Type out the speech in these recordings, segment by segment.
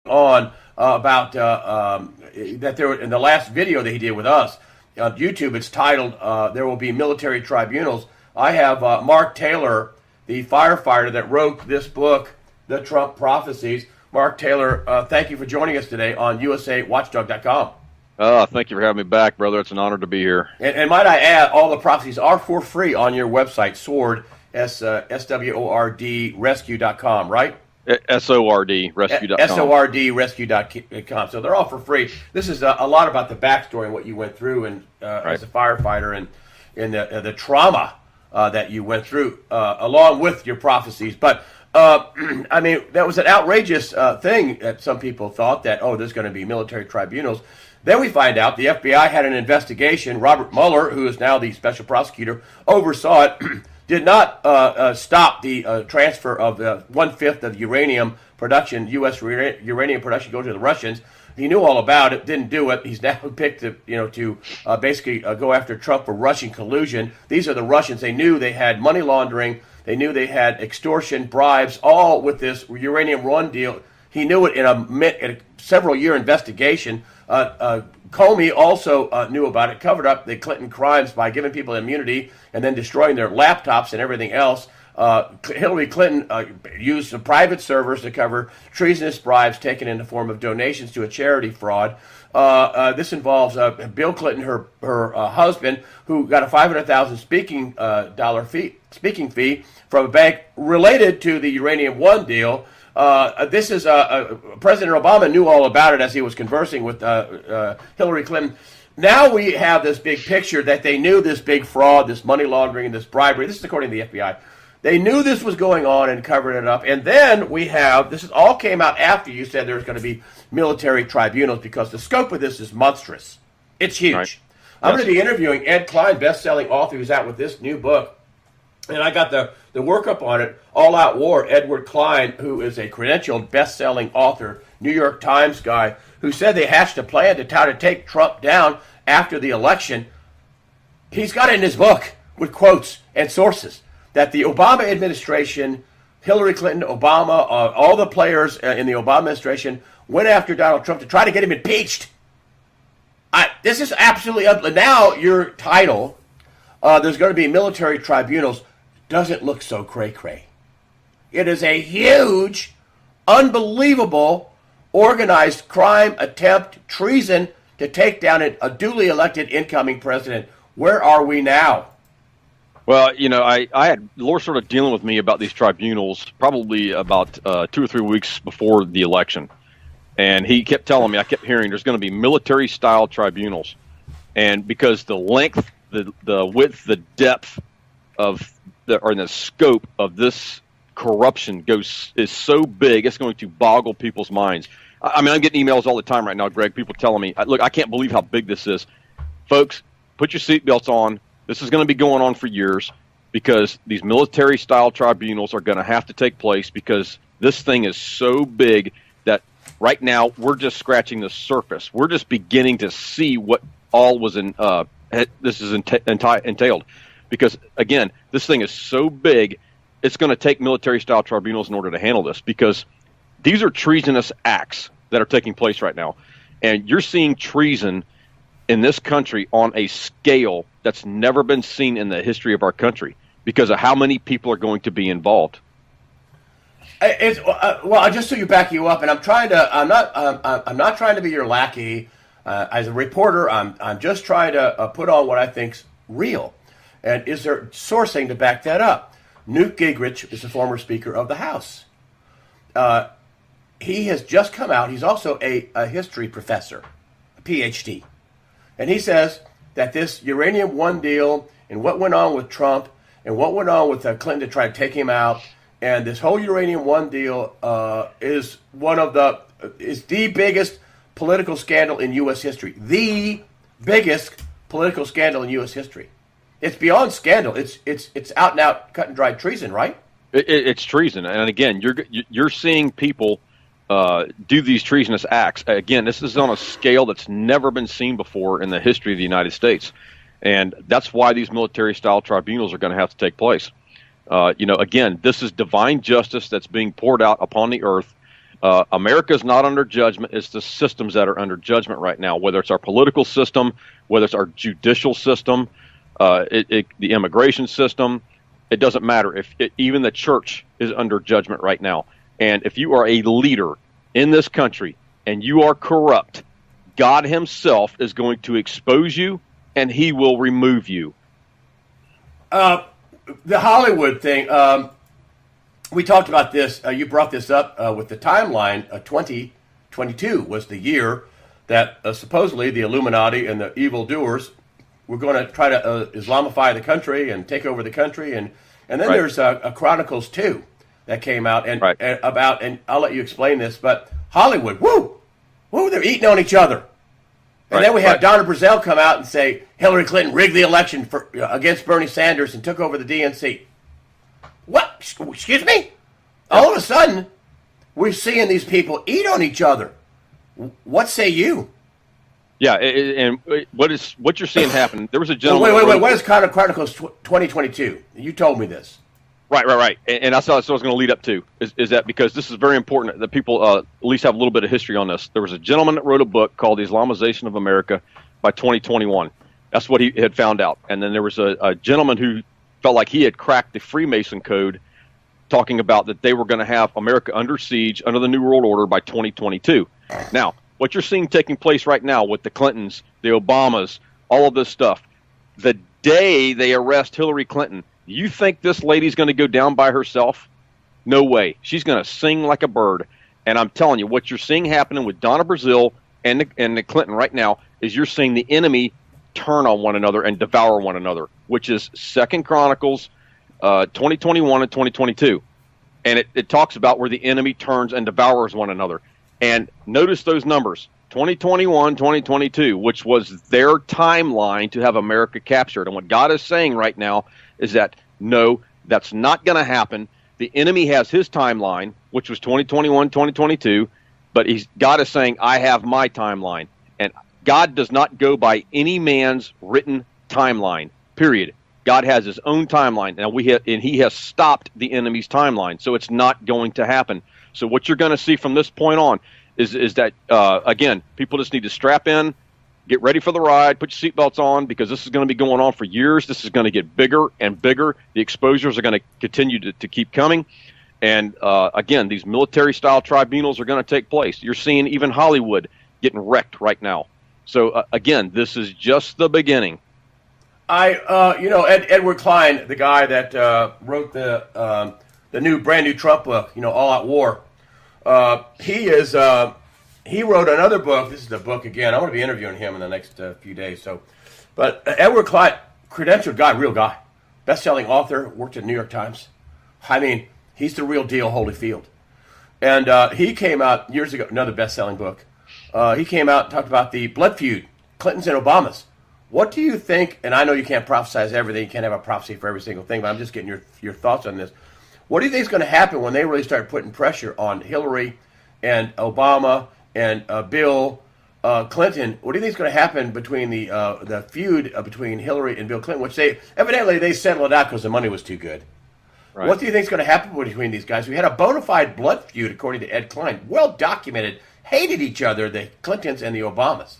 on about that there in the last video that he did with us on YouTube. It's titled "There Will Be Military Tribunals." I have Mark Taylor, the firefighter that wrote this book, The Trump Prophecies. Mark Taylor, thank you for joining us today on USAWatchdog.com. Thank you for having me back, brother. It's an honor to be here. And might I add, all the prophecies are for free on your website, SWORD, SWORD, rescue.com, right? SORD, rescue.com. SORD, rescue.com. So they're all for free. This is a lot about the backstory and what you went through and right. as a firefighter and the trauma that you went through, along with your prophecies. But, I mean, that was an outrageous thing that some people thought that, there's going to be military tribunals. Then we find out the FBI had an investigation. Robert Mueller, who is now the special prosecutor, oversaw it, did not stop the transfer of 1/5 of uranium production, U.S. uranium production, go to the Russians. He knew all about it, didn't do it. He's now picked to basically go after Trump for Russian collusion. These are the Russians. They knew they had money laundering. They knew they had extortion, bribes, all with this Uranium One deal. He knew it in a several-year investigation. Comey also knew about it, covered up the Clinton crimes by giving people immunity and then destroying their laptops and everything else. Hillary Clinton used some private servers to cover treasonous bribes taken in the form of donations to a charity fraud. This involves Bill Clinton, her husband, who got a $500,000 speaking fee from a bank related to the Uranium One deal. This is President Obama knew all about it as he was conversing with Hillary Clinton. Now we have this big picture that they knew this big fraud, this money laundering, and this bribery. This is according to the FBI. They knew this was going on and covered it up. And then we have, this all came out after you said there's going to be military tribunals because the scope of this is monstrous. It's huge. Right. I'm going to be interviewing Ed Klein, best-selling author, who's out with this new book. And I got the workup on it, All Out War. Edward Klein, who is a credentialed best-selling author, New York Times guy, who said they hatched a plan to try to take Trump down after the election. He's got it in his book with quotes and sources that the Obama administration, Hillary Clinton, Obama, all the players in the Obama administration went after Donald Trump to try to get him impeached. This is absolutely now your title, there's going to be military tribunals, doesn't look so cray-cray. It is a huge, unbelievable, organized crime, attempt, treason to take down a duly elected incoming president. Where are we now? Well, I had Laura sort of dealing with me about these tribunals probably about 2 or 3 weeks before the election. And he kept telling me, I kept hearing there's going to be military-style tribunals. And because the length, the width, the depth of the scope of this corruption is so big, it's going to boggle people's minds. I mean, I'm getting emails all the time right now, Greg, people telling me, look, I can't believe how big this is. Folks, put your seatbelts on. This is going to be going on for years because these military-style tribunals are going to have to take place because this thing is so big that right now we're just scratching the surface. We're just beginning to see what all was this is entailed. Because, again, this thing is so big, it's going to take military-style tribunals in order to handle this because these are treasonous acts that are taking place right now. And you're seeing treason in this country on a scale that's never been seen in the history of our country because of how many people are going to be involved. Well, just so you back you up, and I'm not trying to be your lackey. As a reporter, I'm just trying to put on what I think's real. And is there sourcing to back that up? Newt Gingrich is the former Speaker of the House. He has just come out. He's also a history professor, a PhD. And he says that this Uranium One deal and what went on with Trump and what went on with Clinton to try to take him out and this whole Uranium One deal is the biggest political scandal in U.S. history. The biggest political scandal in U.S. history. It's beyond scandal. It's out and out, cut and dried treason, right? It's treason, and again, you're seeing people do these treasonous acts. Again, this is on a scale that's never been seen before in the history of the United States, and that's why these military-style tribunals are going to have to take place. Again, this is divine justice that's being poured out upon the earth, America's not under judgment. It's the systems that are under judgment right now, whether it's our political system, whether it's our judicial system, the immigration system. It doesn't matter. Even the church is under judgment right now. And if you are a leader in this country and you are corrupt, God himself is going to expose you and he will remove you. The Hollywood thing, we talked about this. You brought this up with the timeline. 2022 was the year that supposedly the Illuminati and the evildoers were going to try to Islamify the country and take over the country. And then Right. there's a Chronicles 2 that came out and Right. and I'll let you explain this, but Hollywood, woo, they're eating on each other. And Right, then we have right. Donna Brazile come out and say Hillary Clinton rigged the election against Bernie Sanders and took over the DNC. What? Excuse me? All of a sudden, we're seeing these people eat on each other. What say you? Yeah, and what you're seeing happen? There was a Well, gentleman. wait. What is Chronicles 2022? You told me this. Right. And that's what I was going to lead up to, is that because this is very important that people at least have a little bit of history on this. There was a gentleman that wrote a book called The Islamization of America by 2021. That's what he had found out. And then there was a gentleman who felt like he had cracked the Freemason code, talking about that they were going to have America under siege under the New World Order by 2022. Now, what you're seeing taking place right now with the Clintons, the Obamas, all of this stuff, the day they arrest Hillary Clinton, you think this lady's going to go down by herself? No way. She's going to sing like a bird. And I'm telling you, what you're seeing happening with Donna Brazile and the Clinton right now is you're seeing the enemy turn on one another and devour one another, which is 2 Chronicles 2021 and 2022. And it talks about where the enemy turns and devours one another. And notice those numbers, 2021, 2022, which was their timeline to have America captured. And what God is saying right now is that, no, that's not going to happen. The enemy has his timeline, which was 2021, 2022, but God is saying, I have my timeline. And God does not go by any man's written timeline, period. God has his own timeline, and he has stopped the enemy's timeline, so it's not going to happen. So what you're going to see from this point on is that, again, people just need to strap in, get ready for the ride, put your seatbelts on, because this is going to be going on for years. This is going to get bigger and bigger. The exposures are going to continue to keep coming. And, again, these military-style tribunals are going to take place. You're seeing even Hollywood getting wrecked right now. So, again, this is just the beginning. Edward Klein, the guy that wrote the brand new Trump book, All Out War, he wrote another book. This is the book again. I'm going to be interviewing him in the next few days. But Edward Klein, credentialed guy, real guy, best-selling author, worked at New York Times. I mean, he's the real deal, Holyfield. And he came out years ago, another best-selling book. He came out and talked about the blood feud, Clintons and Obamas. What do you think, and I know you can't prophesize everything, you can't have a prophecy for every single thing, but I'm just getting your thoughts on this. What do you think is going to happen when they really start putting pressure on Hillary and Obama and Bill Clinton? What do you think is going to happen between the feud between Hillary and Bill Clinton, which evidently they settled it out because the money was too good? Right. What do you think is going to happen between these guys? We had a bona fide blood feud, according to Ed Klein, well documented, hated each other, the Clintons and the Obamas.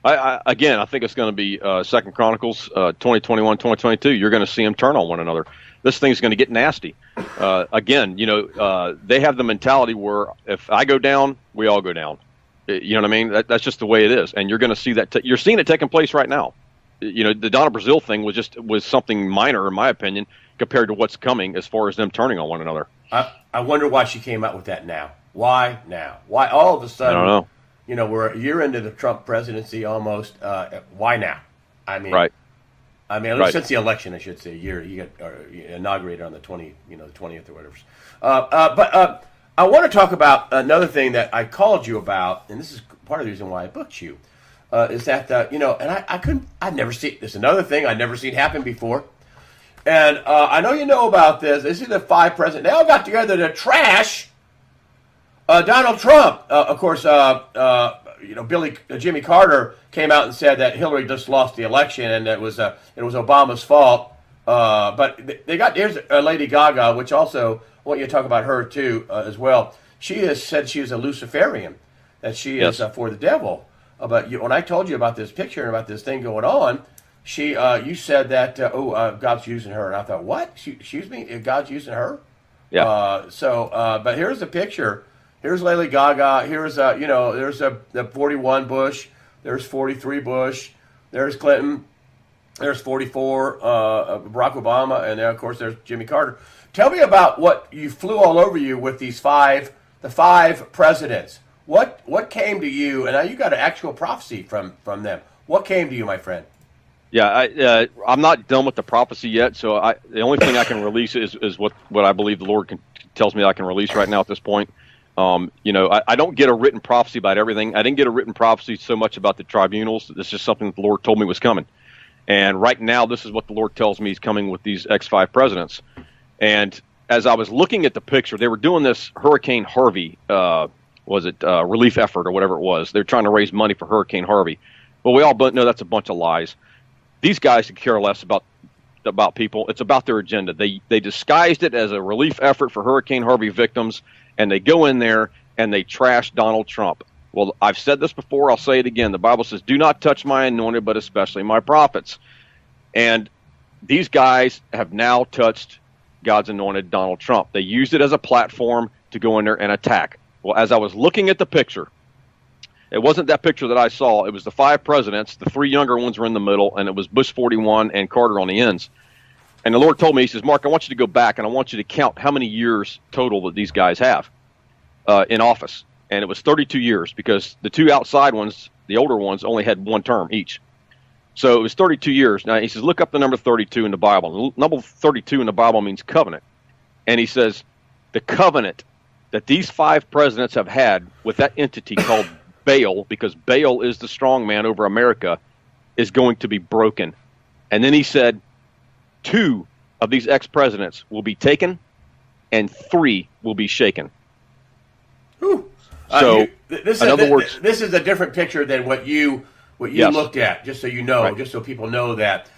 I think it's going to be 2 Chronicles 2021, 2022. You're going to see them turn on one another. This thing's going to get nasty. They have the mentality where if I go down, we all go down. You know what I mean? That's just the way it is. And you're going to see that. You're seeing it taking place right now. The Donna Brazile thing was something minor, in my opinion, compared to what's coming as far as them turning on one another. I wonder why she came out with that now. Why now? Why all of a sudden? I don't know. We're a year into the Trump presidency almost. Why now? I mean, right. At least since the election, I should say, a year. He got inaugurated on the 20th or whatever. But I want to talk about another thing that I called you about, and this is part of the reason why I booked you, is that and I've never seen this. Another thing I'd never seen happen before, and I know you know about this. This is the 5 presidents. They all got together to trash Donald Trump. Of course, Jimmy Carter came out and said that Hillary just lost the election and it was Obama's fault. But here's Lady Gaga, which also I want you to talk about her too as well. she has said she is a Luciferian, that she Yes. is for the devil. But when I told you about this picture and about this thing going on, you said that God's using her, and I thought, what? Excuse me, God's using her? Yeah. But here's the picture. Here's Lady Gaga. Here's there's the 41 Bush. There's 43 Bush. There's Clinton. There's 44 Barack Obama, and then of course there's Jimmy Carter. Tell me about what you flew all over you with the five presidents. What came to you? And now you got an actual prophecy from them. What came to you, my friend? Yeah, I'm not done with the prophecy yet, so the only thing I can release is what I believe the Lord tells me I can release right now at this point. I don't get a written prophecy about everything. I didn't get a written prophecy so much about the tribunals. This is just something that the Lord told me was coming. And right now, this is what the Lord tells me is coming with these X5 presidents. And as I was looking at the picture, they were doing this Hurricane Harvey, relief effort or whatever it was. They're trying to raise money for Hurricane Harvey. Well, we all know that's a bunch of lies. These guys could care less about people. It's about their agenda. They disguised it as a relief effort for Hurricane Harvey victims, and they go in there and they trash Donald Trump. Well, I've said this before. I'll say it again. The Bible says, do not touch my anointed, but especially my prophets. And these guys have now touched God's anointed, Donald Trump. They used it as a platform to go in there and attack. Well, as I was looking at the picture, it wasn't that picture that I saw. It was the five presidents. The three younger ones were in the middle, and it was Bush 41 and Carter on the ends. And the Lord told me, he says, Mark, I want you to go back, and I want you to count how many years total that these guys have in office. And it was 32 years because the two outside ones, the older ones, only had one term each. So it was 32 years. Now, he says, look up the number 32 in the Bible. Number 32 in the Bible means covenant. And he says, the covenant that these five presidents have had with that entity called Baal, because Baal is the strong man over America, is going to be broken. And then he said, 2 of these ex-presidents will be taken and 3 will be shaken. Whew. So, this is a different picture than what you Yes. looked at. Just so you know, Right. just so people know that.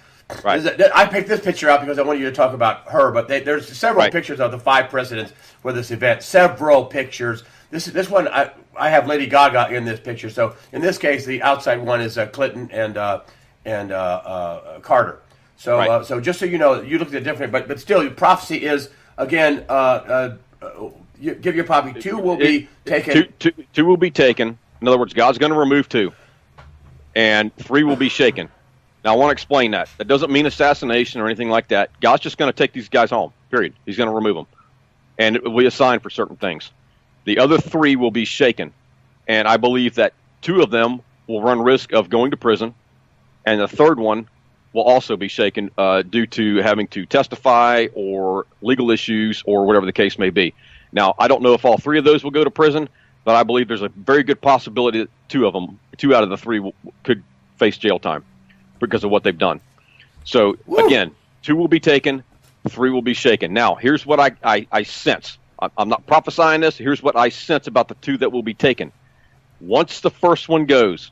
Right. I picked this picture out because I wanted you to talk about her, but there's several Right. pictures of the five presidents for this event. Several pictures. This one I have Lady Gaga in this picture. So in this case, the outside one is Clinton and Carter. So Right. so just so you know, you looked at it different, but still, prophecy is again. You give your prophecy. 2 will be taken. Two will be taken. In other words, God's going to remove 2, and 3 will be shaken. Now, I want to explain that. That doesn't mean assassination or anything like that. God's just going to take these guys home, period. He's going to remove them. And it will be a sign for certain things. The other 3 will be shaken. And I believe that 2 of them will run risk of going to prison, and the third one will also be shaken due to having to testify or legal issues or whatever the case may be. Now, I don't know if all 3 of those will go to prison, but I believe there's a very good possibility that 2 out of the 3 could face jail time because of what they've done. So, again, 2 will be taken, 3 will be shaken. Now, here's what I sense. I'm not prophesying this. Here's what I sense about the 2 that will be taken. Once the first one goes,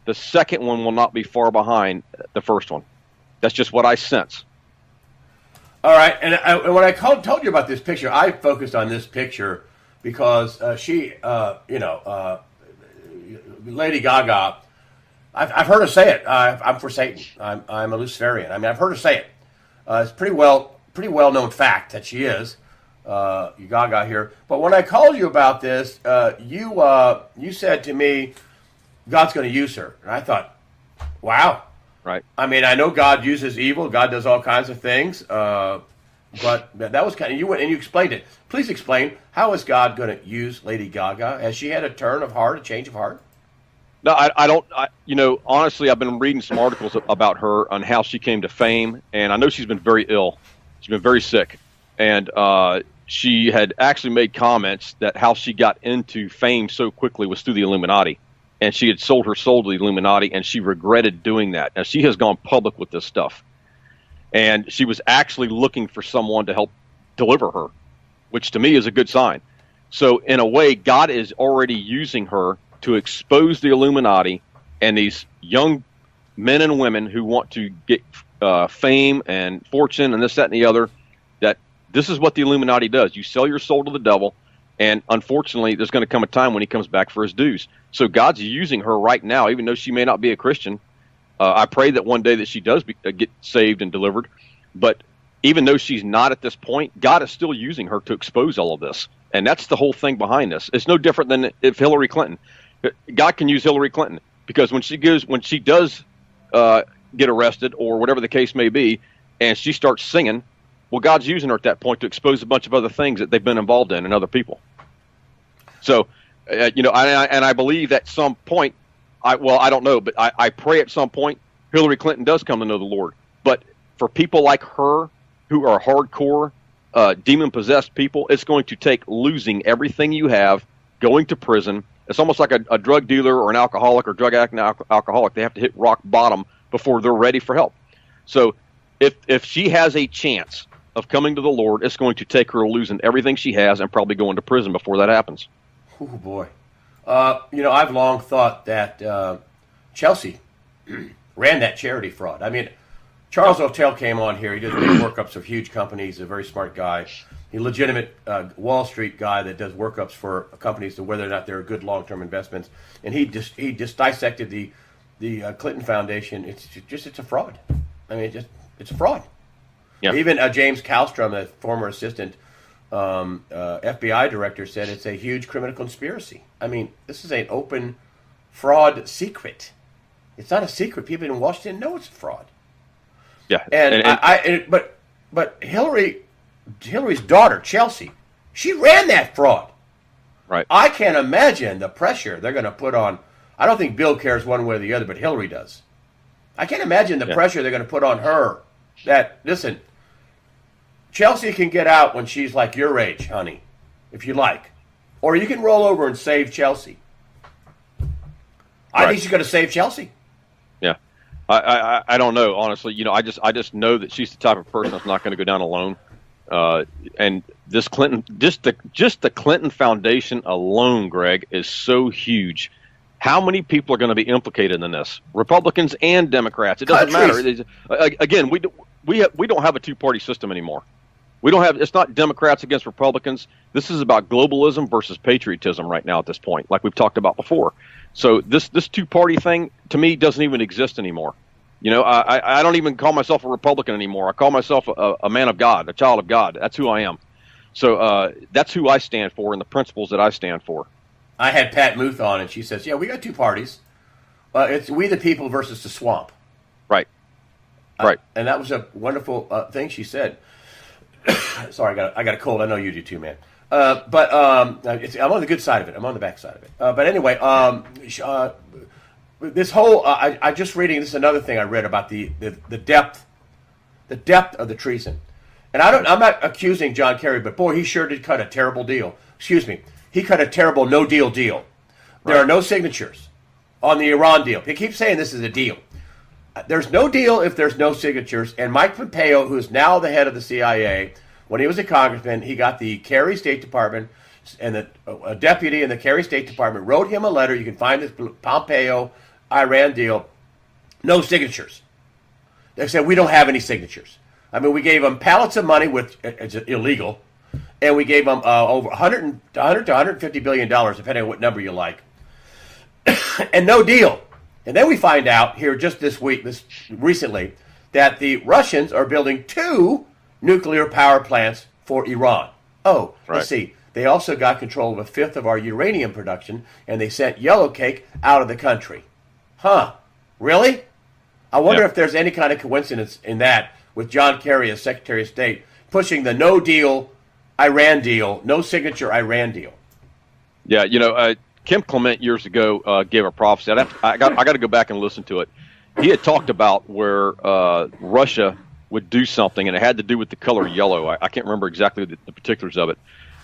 the second one will not be far behind the first one. That's just what I sense. All right, and when I told you about this picture, I focused on this picture because Lady Gaga, I've heard her say it. I'm for Satan. I'm a Luciferian. I mean, I've heard her say it. It's pretty well known fact that she is Gaga here. But when I called you about this, you said to me, God's going to use her, and I thought, wow. Right. I mean, I know God uses evil. God does all kinds of things. But that was kind of, you went and you explained it. Please explain, how is God going to use Lady Gaga? Has she had a turn of heart, a change of heart? No, I don't. Honestly, I've been reading some articles about her on how she came to fame, and I know she's been very ill. She's been very sick, and she had actually made comments that how she got into fame so quickly was through the Illuminati. And she had sold her soul to the Illuminati, and she regretted doing that. Now, she has gone public with this stuff. And she was actually looking for someone to help deliver her, which to me is a good sign. So, in a way, God is already using her to expose the Illuminati and these young men and women who want to get fame and fortune and this, that, and the other, that this is what the Illuminati does. You sell your soul to the devil. And unfortunately, there's going to come a time when he comes back for his dues. So God's using her right now, even though she may not be a Christian. I pray that one day that she does get saved and delivered. But even though she's not at this point, God is still using her to expose all of this. And that's the whole thing behind this. It's no different than if Hillary Clinton. God can use Hillary Clinton because when she does get arrested or whatever the case may be, and she starts singing, well, God's using her at that point to expose a bunch of other things that they've been involved in and other people. So, I believe at some point, I don't know, but I pray at some point Hillary Clinton does come to know the Lord. But for people like her who are hardcore demon-possessed people, it's going to take losing everything you have, going to prison. It's almost like a drug dealer or an alcoholic or drug addict and alcoholic. They have to hit rock bottom before they're ready for help. So if she has a chance of coming to the Lord, it's going to take her losing everything she has and probably going to prison before that happens. Oh, boy. I've long thought that Chelsea ran that charity fraud. I mean, Charles O'Tell came on here. He does big workups of huge companies. He's a very smart guy. He's a legitimate Wall Street guy that does workups for companies to whether or not they're good long-term investments. And he just dissected the Clinton Foundation. It's a fraud. I mean, it's a fraud. Yeah. Even James Kallstrom, the former assistant FBI director, said it's a huge criminal conspiracy. I mean, this is an open fraud secret. It's not a secret. People in Washington know it's a fraud. Yeah, but Hillary's daughter, Chelsea, she ran that fraud. Right. I can't imagine the pressure they're going to put on. I don't think Bill cares one way or the other, but Hillary does. I can't imagine the pressure they're going to put on her. That, listen, Chelsea can get out when she's like your age, honey, if you like. Or you can roll over and save Chelsea. I think she's going to save Chelsea. Yeah. I don't know, honestly. I just know that she's the type of person that's not going to go down alone. And this Clinton, just the Clinton Foundation alone, Greg, is so huge. How many people are going to be implicated in this? Republicans and Democrats. It doesn't matter. Again, we don't have a two-party system anymore. We don't have. It's not Democrats against Republicans. This is about globalism versus patriotism right now at this point, like we've talked about before. So this two-party thing to me doesn't even exist anymore. I don't even call myself a Republican anymore. I call myself a man of God, a child of God. That's who I am. So that's who I stand for and the principles that I stand for. I had Pat Muth on, and she says, "Yeah, we got two parties. It's we the people versus the swamp." Right. Right. And that was a wonderful thing she said. Sorry, I got a cold. I know you do too, man. But I'm on the good side of it. I'm on the bad side of it. But anyway, this whole I just reading. This is another thing I read about the depth of the treason. And I'm not accusing John Kerry, but boy, he sure did cut a terrible deal. Excuse me, he cut a terrible no deal. There are no signatures on the Iran deal. He keeps saying this is a deal. There's no deal if there's no signatures. And Mike Pompeo, who is now the head of the CIA, when he was a congressman, he got the Kerry State Department and a deputy in the Kerry State Department wrote him a letter. You can find this Pompeo Iran deal. No signatures. They said, we don't have any signatures. I mean, we gave them pallets of money, which is illegal, and we gave them over $100 to $150 billion, depending on what number you like, and no deal. And then we find out here just recently, that the Russians are building 2 nuclear power plants for Iran. Oh, right. Let's see. They also got control of a fifth of our uranium production, and they sent yellow cake out of the country. Huh? Really? I wonder if there's any kind of coincidence in that with John Kerry as Secretary of State pushing the no deal Iran deal, no signature Iran deal. Yeah, Kim Clement years ago gave a prophecy. I got to go back and listen to it. He had talked about where Russia would do something, and it had to do with the color yellow. I can't remember exactly the particulars of it,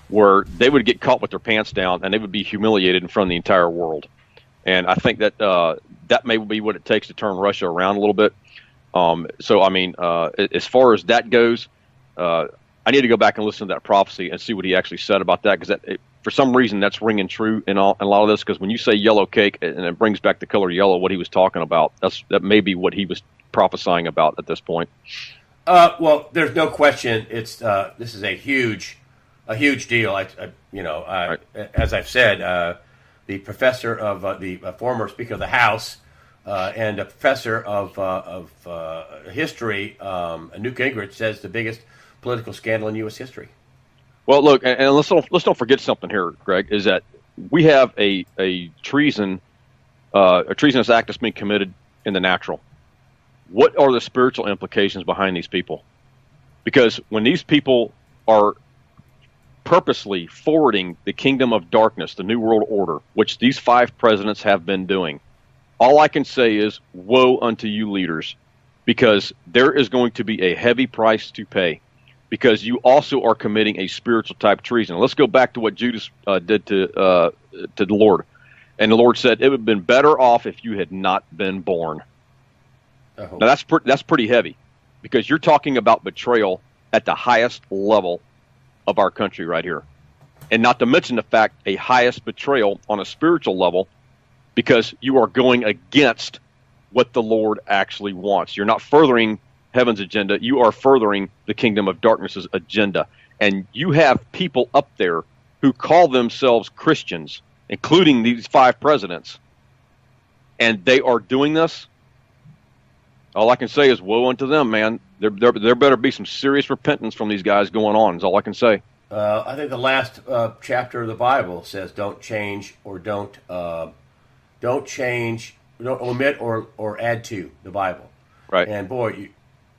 where they would get caught with their pants down, and they would be humiliated in front of the entire world. And I think that that may be what it takes to turn Russia around a little bit. So, I mean, as far as that goes, I need to go back and listen to that prophecy and see what he actually said about that, because for some reason that's ringing true in a lot of this, because when you say yellow cake and it brings back the color yellow, what he was talking about, that may be what he was prophesying about at this point. Well, there's no question this is a huge deal. Right. As I've said, the professor of the former Speaker of the House and a professor of history, Newt Gingrich, says the biggest political scandal in U.S. history. Well, look, and let's don't forget something here, Greg, is that we have a treasonous act that's being committed in the natural. What are the spiritual implications behind these people? Because when these people are purposely forwarding the kingdom of darkness, the New World Order, which these 5 presidents have been doing, all I can say is, woe unto you leaders, because there is going to be a heavy price to pay, because you also are committing a spiritual type treason. Let's go back to what Judas did to the Lord. And the Lord said, it would have been better off if you had not been born. Now, that's pretty heavy, because you're talking about betrayal at the highest level of our country right here. And not to mention the fact, a highest betrayal on a spiritual level, because you are going against what the Lord actually wants. You're not furthering heaven's agenda. You are furthering the kingdom of darkness's agenda. And you have people up there who call themselves Christians, including these 5 presidents, and they are doing this. All I can say is woe unto them, man. There better be some serious repentance from these guys going on, is all I can say. I think the last chapter of the Bible says don't change or don't omit or add to the Bible. Right. And boy,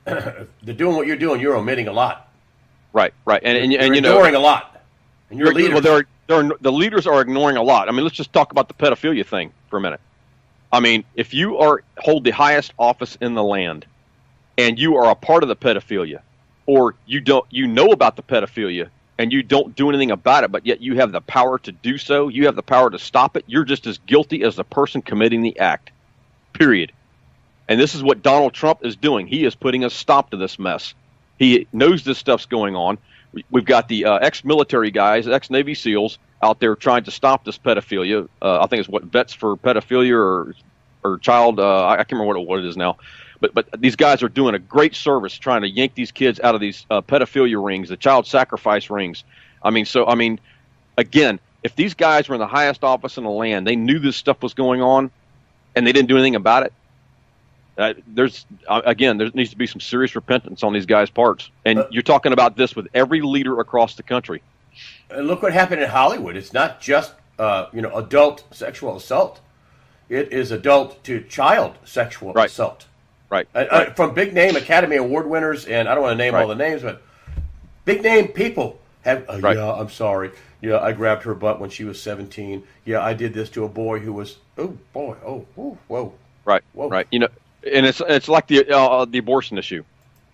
they're doing what you're doing. You're omitting a lot. Right. And you're you know, ignoring a lot. And you're leaders. Well, the leaders are ignoring a lot. I mean, let's just talk about the pedophilia thing for a minute. I mean, if you hold the highest office in the land, and you are a part of the pedophilia, or you know about the pedophilia, and you don't do anything about it, but yet you have the power to do so, you have the power to stop it, you're just as guilty as the person committing the act. Period. And this is what Donald Trump is doing. He is putting a stop to this mess. He knows this stuff's going on. We've got the ex-military guys, ex-Navy SEALs out there trying to stop this pedophilia. I think it's Vets for Pedophilia or Child. I can't remember what it is now. But these guys are doing a great service trying to yank these kids out of these pedophilia rings, the child sacrifice rings. I mean, again, if these guys were in the highest office in the land, they knew this stuff was going on, and they didn't do anything about it. There needs to be some serious repentance on these guys' parts. And you're talking about this with every leader across the country. And look what happened in Hollywood. It's not just adult sexual assault. It is adult to child sexual assault. Right. From big name Academy Award winners, and I don't want to name all the names, but big name people have. Yeah, I'm sorry. Yeah, I grabbed her butt when she was 17. Yeah, I did this to a boy who was. Oh boy. Oh, whoa. Right. Whoa. Right. You know. And it's like the abortion issue.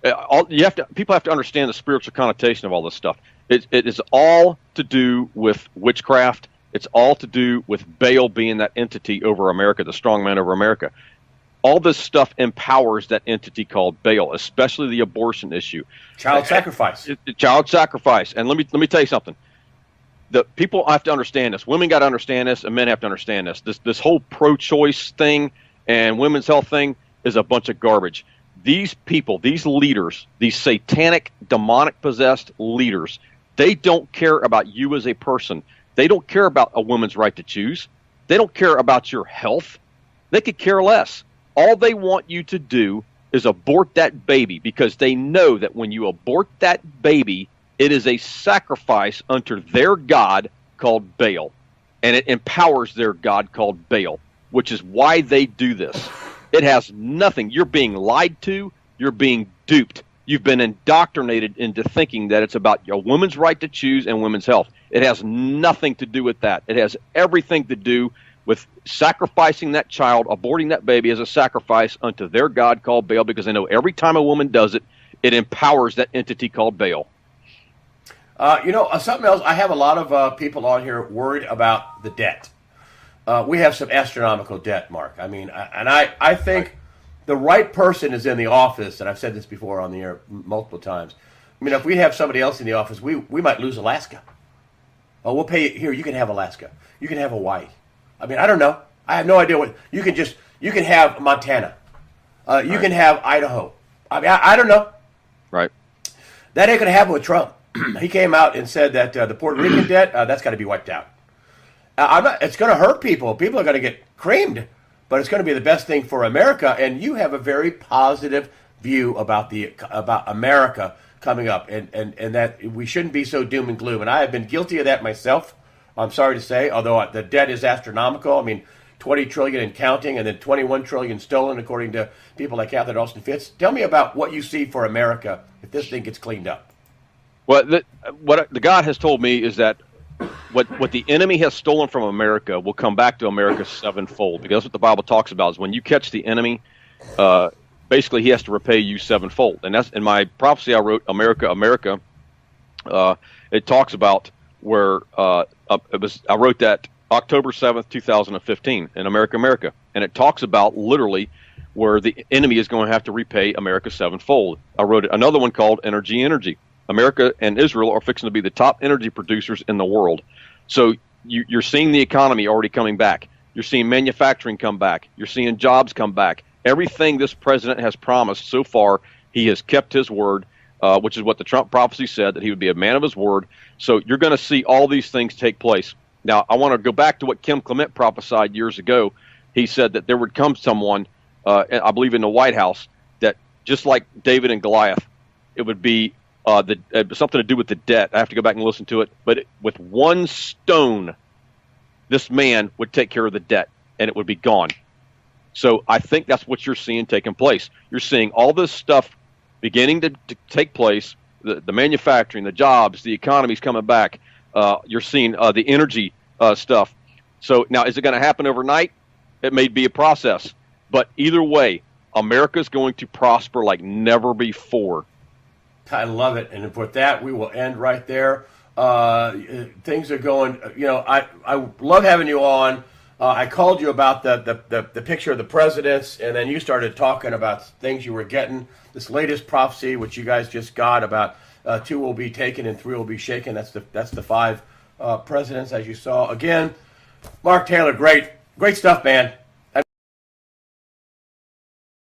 People have to understand the spiritual connotation of all this stuff. It is all to do with witchcraft. It's all to do with Baal being that entity over America, the strong man over America. All this stuff empowers that entity called Baal, especially the abortion issue. Child sacrifice. Child sacrifice. And let me tell you something. The people have to understand this. Women got to understand this, and men have to understand this. This whole pro-choice thing and women's health thing is a bunch of garbage. These people, these leaders, these satanic, demonic-possessed leaders, they don't care about you as a person. They don't care about a woman's right to choose. They don't care about your health. They could care less. All they want you to do is abort that baby, because they know that when you abort that baby, it is a sacrifice unto their god called Baal. And it empowers their god called Baal, which is why they do this. It has nothing. You're being lied to. You're being duped. You've been indoctrinated into thinking that it's about a woman's right to choose and women's health. It has nothing to do with that. It has everything to do with sacrificing that child, aborting that baby as a sacrifice unto their god called Baal, because they know every time a woman does it, it empowers that entity called Baal. Something else, I have a lot of people on here worried about the debt. We have some astronomical debt, Mark. I mean, I think the right person is in the office, and I've said this before on the air multiple times. I mean, if we have somebody else in the office, we might lose Alaska. Oh, we'll pay you. Here, you can have Alaska. You can have Hawaii. I mean, I don't know. I have no idea what you can have Montana. You can have Idaho. I mean, I don't know. Right. That ain't going to happen with Trump. he came out and said that the Puerto Rican debt, that's got to be wiped out. It's going to hurt people. People are going to get creamed, but it's going to be the best thing for America. And you have a very positive view about America coming up, and that we shouldn't be so doom and gloom. And I have been guilty of that myself, I'm sorry to say, although the debt is astronomical. I mean, 20 trillion and counting, and then 21 trillion stolen, according to people like Catherine Austin Fitts. Tell me about what you see for America if this thing gets cleaned up. Well, what the God has told me is that what the enemy has stolen from America will come back to America sevenfold, because that's what the Bible talks about, is when you catch the enemy, basically he has to repay you sevenfold. And that's in my prophecy I wrote, America, America. It talks about where I wrote that October 7th, 2015 in America, America. And it talks about literally where the enemy is going to have to repay America sevenfold. I wrote another one called Energy, Energy. America and Israel are fixing to be the top energy producers in the world. So you're seeing the economy already coming back. You're seeing manufacturing come back. You're seeing jobs come back. Everything this president has promised so far, he has kept his word, which is what the Trump prophecy said, that he would be a man of his word. So you're going to see all these things take place. Now, I want to go back to what Kim Clement prophesied years ago. He said that there would come someone, I believe in the White House, that just like David and Goliath, it would be something to do with the debt. I have to go back and listen to it. But with one stone, this man would take care of the debt, and it would be gone. So I think that's what you're seeing taking place. You're seeing all this stuff beginning to take place, the manufacturing, the jobs, the economy's coming back. You're seeing the energy stuff. So now, is it going to happen overnight? It may be a process. But either way, America's going to prosper like never before. I love it. And with that, we will end right there. Things are going, I love having you on. I called you about the picture of the presidents, and then you started talking about things you were getting. This latest prophecy, which you guys just got, about 2 will be taken and 3 will be shaken. That's the 5 presidents, as you saw. Again, Mark Taylor, great stuff, man.